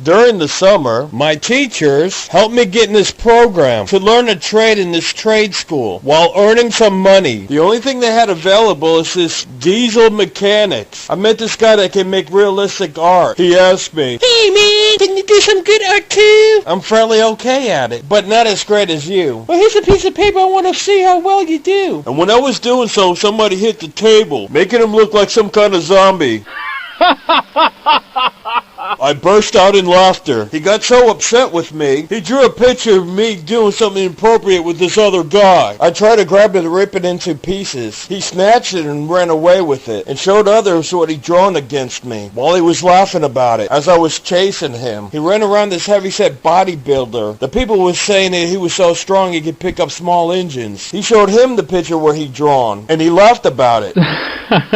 During the summer, my teachers helped me get in this program to learn a trade in this trade school while earning some money. The only thing they had available is this diesel mechanics. I met this guy that can make realistic art. He asked me, "Hey man, can you do some good art too?" I'm fairly okay at it, but not as great as you. "Well, here's a piece of paper. I want to see how well you do." And when I was doing so, somebody hit the table, making him look like some kind of zombie. I burst out in laughter. He got so upset with me, he drew a picture of me doing something inappropriate with this other guy. I tried to grab it and rip it into pieces. He snatched it and ran away with it, and showed others what he'd drawn against me, while he was laughing about it, as I was chasing him. He ran around this heavy-set bodybuilder. The people were saying that he was so strong he could pick up small engines. He showed him the picture where he'd drawn, and he laughed about it.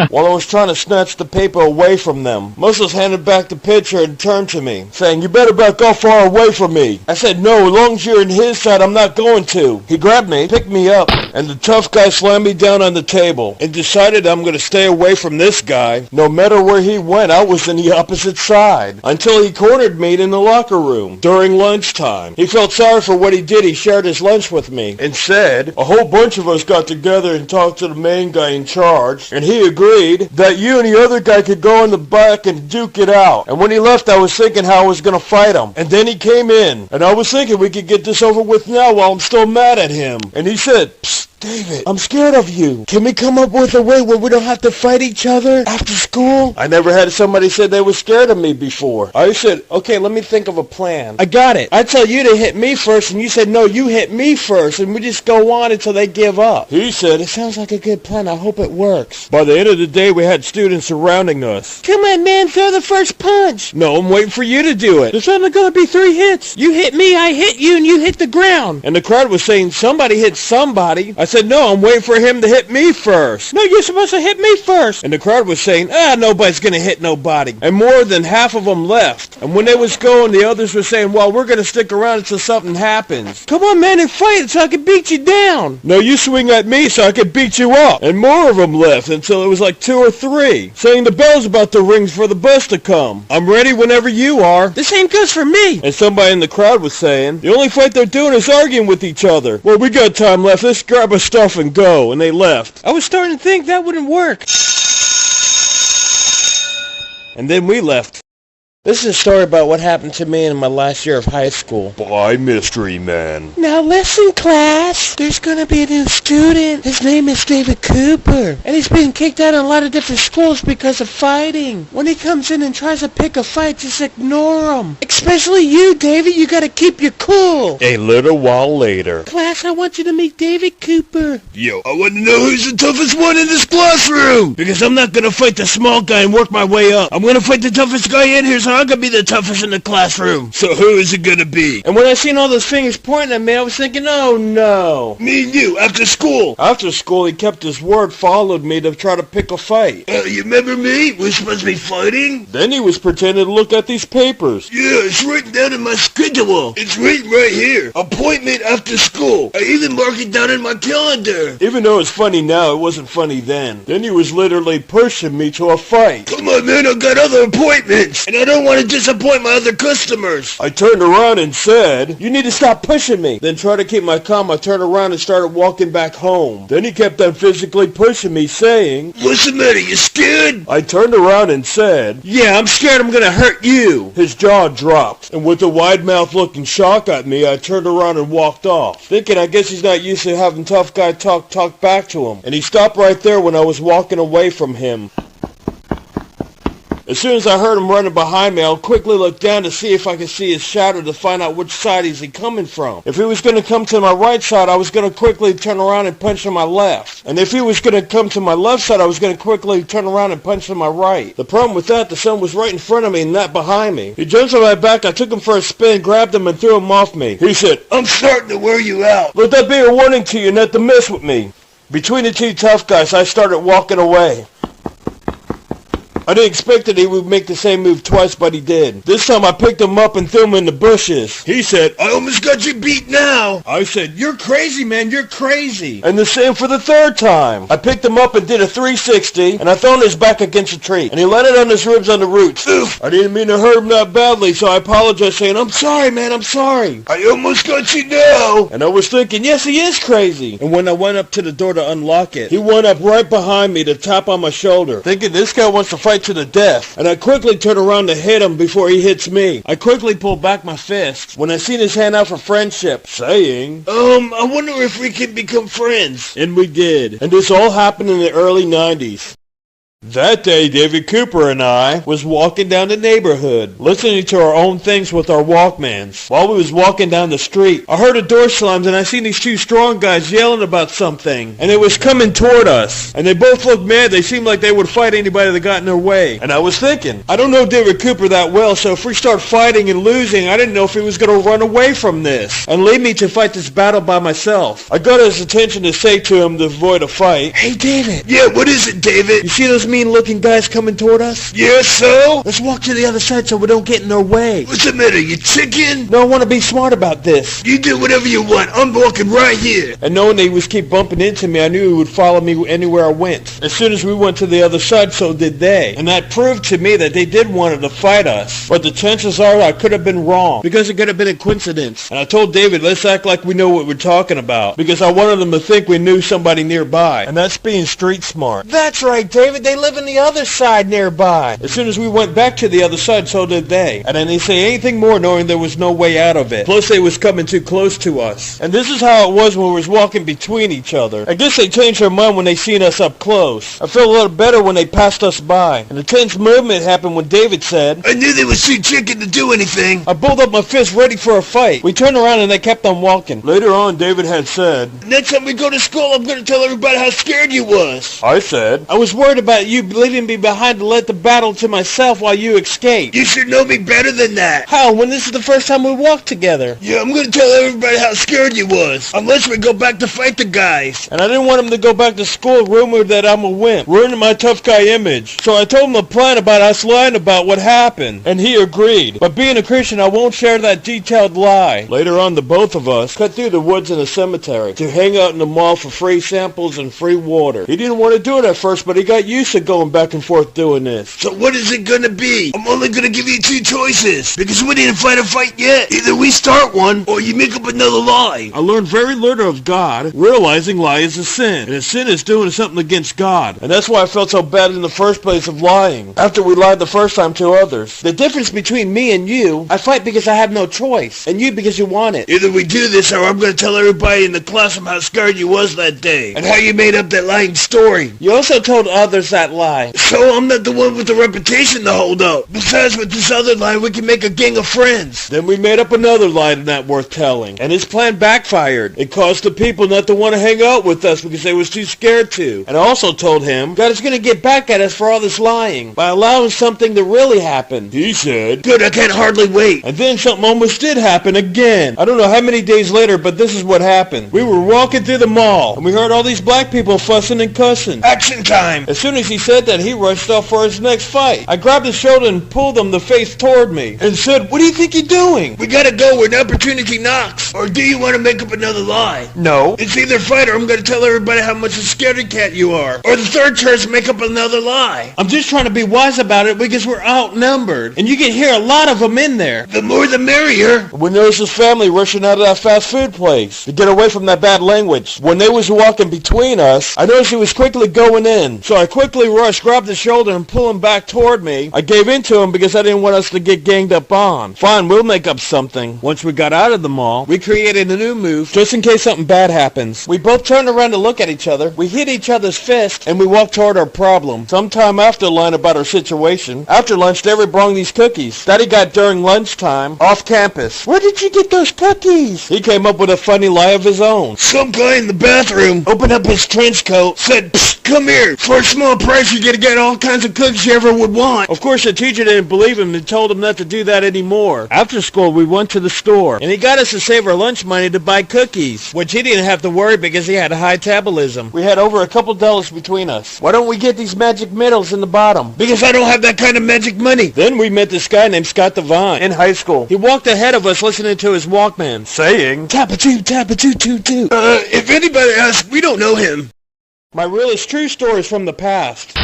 While I was trying to snatch the paper away from them, Muscles handed back the picture and turned to me, saying, "You better back off far away from me." I said, "No, as long as you're in his side, I'm not going to." He grabbed me, picked me up, and the tough guy slammed me down on the table, and decided I'm going to stay away from this guy. No matter where he went, I was in the opposite side, until he cornered me in the locker room during lunchtime. He felt sorry for what he did. He shared his lunch with me, and said, "A whole bunch of us got together and talked to the main guy in charge, and he agreed that you and the other guy could go in the back and duke it out." And when he left, I was thinking how I was going to fight him. And then he came in, and I was thinking we could get this over with now while I'm still mad at him. And he said, "Psst, David, I'm scared of you. Can we come up with a way where we don't have to fight each other after school?" I never had somebody say they were scared of me before. I said, "Okay, let me think of a plan." "I got it. I tell you to hit me first, and you said, 'No, you hit me first,' and we just go on until they give up." He said, "It sounds like a good plan. I hope it works." By the end of the day, we had students surrounding us. "Come on, man, throw the first punch." "No, I'm waiting for you to do it. There's only going to be 3 hits. You hit me, I hit you, and you hit the ground." And the crowd was saying, "Somebody hit somebody." I said, "No, I'm waiting for him to hit me first." "No, you're supposed to hit me first." And the crowd was saying, "Nobody's going to hit nobody." And more than half of them left. And when they was going, the others were saying, "Well, we're going to stick around until something happens. Come on, man, and fight so I can beat you down." "No, you swing at me so I can beat you up." And more of them left until it was like 2 or 3, saying the bell's about to ring for the bus to come. "I'm ready whenever you are." "The same goes for me." And somebody in the crowd was saying, "The only fight they're doing is arguing with each other." "Well, we got time left. Let's grab our stuff and go." And they left. I was starting to think that wouldn't work. And then we left. This is a story about what happened to me in my last year of high school. By Mystery Man. Now listen, class. There's gonna be a new student. His name is David Cooper. And he's been kicked out of a lot of different schools because of fighting. When he comes in and tries to pick a fight, just ignore him. Especially you, David. You gotta keep your cool. A little while later. Class, I want you to meet David Cooper. Yo, I want to know who's the toughest one in this classroom. Because I'm not gonna fight the small guy and work my way up. I'm gonna fight the toughest guy in here, so I'm gonna be the toughest in the classroom. So who is it gonna be? And when I seen all those fingers pointing at me, I was thinking, oh no. Me and you, after school. After school, he kept his word, followed me to try to pick a fight. You remember me? We're supposed to be fighting? Then he was pretending to look at these papers. Yeah, it's written down in my schedule. It's written right here. Appointment after school. I even marked it down in my calendar. Even though it's funny now, it wasn't funny then. Then he was literally pushing me to a fight. Come on, man, I've got other appointments, and I don't want to disappoint my other customers. I turned around and said, you need to stop pushing me. Then trying to keep my calm, I turned around and started walking back home. Then he kept on physically pushing me, saying, what's the matter, you scared? I turned around and said, yeah, I'm scared I'm gonna hurt you. His jaw dropped, and with a wide mouth looking shock at me, I turned around and walked off, thinking I guess he's not used to having tough guy talk back to him. And he stopped right there when I was walking away from him. As soon as I heard him running behind me, I quickly looked down to see if I could see his shadow to find out which side is he coming from. If he was going to come to my right side, I was going to quickly turn around and punch on my left. And if he was going to come to my left side, I was going to quickly turn around and punch on my right. The problem with that, the sun was right in front of me and not behind me. He jumped on my back, I took him for a spin, grabbed him and threw him off me. He said, I'm starting to wear you out. Let that be a warning to you not to mess with me. Between the two tough guys, I started walking away. I didn't expect that he would make the same move twice, but he did. This time I picked him up and threw him in the bushes. He said, "I almost got you beat now." I said, "You're crazy, man, you're crazy." And the same for the third time. I picked him up and did a 360, and I thrown his back against a tree, and he landed on his ribs on the roots. Oof, I didn't mean to hurt him that badly, so I apologized, saying, "I'm sorry, man, I'm sorry. I almost got you now." And I was thinking, yes, he is crazy. And when I went up to the door to unlock it, he went up right behind me to tap on my shoulder, thinking this guy wants to fight to the death. And I quickly turned around to hit him before he hits me. I quickly pulled back my fist when I seen his hand out for friendship, saying, I wonder if we can become friends. And we did. And this all happened in the early 90s. That day, David Cooper and I was walking down the neighborhood, listening to our own things with our Walkmans. While we was walking down the street, I heard a door slams and I seen these two strong guys yelling about something, and they was coming toward us. And they both looked mad. They seemed like they would fight anybody that got in their way. And I was thinking, I don't know David Cooper that well, so if we start fighting and losing, I didn't know if he was going to run away from this and leave me to fight this battle by myself. I got his attention to say to him to avoid a fight, "Hey, David." "Yeah, what is it, David?" "You see those mean-looking guys coming toward us?" "Yeah, so?" "Let's walk to the other side so we don't get in their way." "What's the matter, you chicken?" "No, I want to be smart about this." "You do whatever you want. I'm walking right here." And knowing that he was keep bumping into me, I knew he would follow me anywhere I went. As soon as we went to the other side, so did they. And that proved to me that they did want to fight us. But the chances are I could have been wrong, because it could have been a coincidence. And I told David, let's act like we know what we're talking about, because I wanted them to think we knew somebody nearby. And that's being street smart. "That's right, David. They live in the other side nearby." As soon as we went back to the other side, so did they. And I didn't say anything more, knowing there was no way out of it. Plus, they was coming too close to us. And this is how it was when we was walking between each other. I guess they changed their mind when they seen us up close. I felt a little better when they passed us by. And a tense movement happened when David said, "I knew they was too chicken to do anything." I pulled up my fist ready for a fight. We turned around and they kept on walking. Later on, David had said, "Next time we go to school, I'm going to tell everybody how scared you was." I said, "I was worried about you leaving me behind to let the battle to myself while you escaped." "You should know me better than that." "How, when this is the first time we walked together?" "Yeah, I'm going to tell everybody how scared you was, unless we go back to fight the guys." And I didn't want him to go back to school rumored that I'm a wimp, ruining my tough guy image. So I told him the plan about us lying about what happened, and he agreed. But being a Christian, I won't share that detailed lie. Later on, the both of us cut through the woods in a cemetery to hang out in the mall for free samples and free water. He didn't want to do it at first, but he got used to going back and forth doing this. "So what is it gonna be? I'm only gonna give you two choices, because we didn't fight a fight yet. Either we start one, or you make up another lie." I learned very little of God, realizing lie is a sin, and a sin is doing something against God. And that's why I felt so bad in the first place of lying, after we lied the first time to others. The difference between me and you, I fight because I have no choice, and you because you want it. Either we do this, or I'm gonna tell everybody in the classroom how scared you was that day, and how you made up that lying story. You also told others that lie. So I'm not the one with the reputation to hold up. Besides, with this other lie, we can make a gang of friends. Then we made up another lie not worth telling, and his plan backfired. It caused the people not to want to hang out with us because they was too scared to. And I also told him God is going to get back at us for all this lying by allowing something to really happen. He said, "Good, I can't hardly wait." And then something almost did happen again. I don't know how many days later, but this is what happened. We were walking through the mall, and we heard all these black people fussing and cussing. Action time! As soon as he said that, he rushed off for his next fight. I grabbed his shoulder and pulled him the face toward me and said, "What do you think you're doing? We gotta go where the opportunity knocks. Or do you want to make up another lie?" "No. It's either fight or I'm gonna tell everybody how much a scaredy cat you are. Or the third choice, make up another lie." "I'm just trying to be wise about it because we're outnumbered, and you can hear a lot of them in there." "The more the merrier." We noticed his family rushing out of that fast food place to get away from that bad language. When they was walking between us, I noticed he was quickly going in. So I quickly rushed, grabbed his shoulder, and pulled him back toward me. I gave in to him because I didn't want us to get ganged up on. Fine, we'll make up something. Once we got out of the mall, we created a new move just in case something bad happens. We both turned around to look at each other. We hit each other's fists, and we walked toward our problem. Sometime after lying about our situation, after lunch, David brought these cookies that he got during lunchtime off campus. "Where did you get those cookies?" He came up with a funny lie of his own. "Some guy in the bathroom opened up his trench coat, said, 'Psst, come here for a small price.' price, you get all kinds of cookies you ever would want. Of course, the teacher didn't believe him and told him not to do that anymore. After school, we went to the store, and he got us to save our lunch money to buy cookies, which he didn't have to worry because he had a high metabolism. We had over a couple dollars between us. Why don't we get these magic medals in the bottom? Because I don't have that kind of magic money. Then we met this guy named Scott Devine in high school. He walked ahead of us listening to his Walkman, saying, "Tap-a-too, tap-a-too-too-too. If anybody asks, we don't know him." My realest true stories from the past.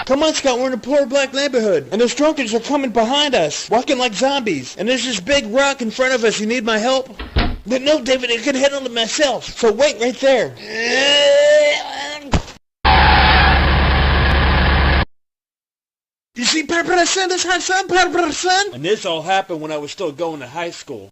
Come on, Scott, we're in a poor black neighborhood, and those drunkards are coming behind us, walking like zombies, and there's this big rock in front of us. You need my help? But no, David, I can handle it myself, so wait right there. You see, Papa, son, this hot son, Papa, son? And this all happened when I was still going to high school.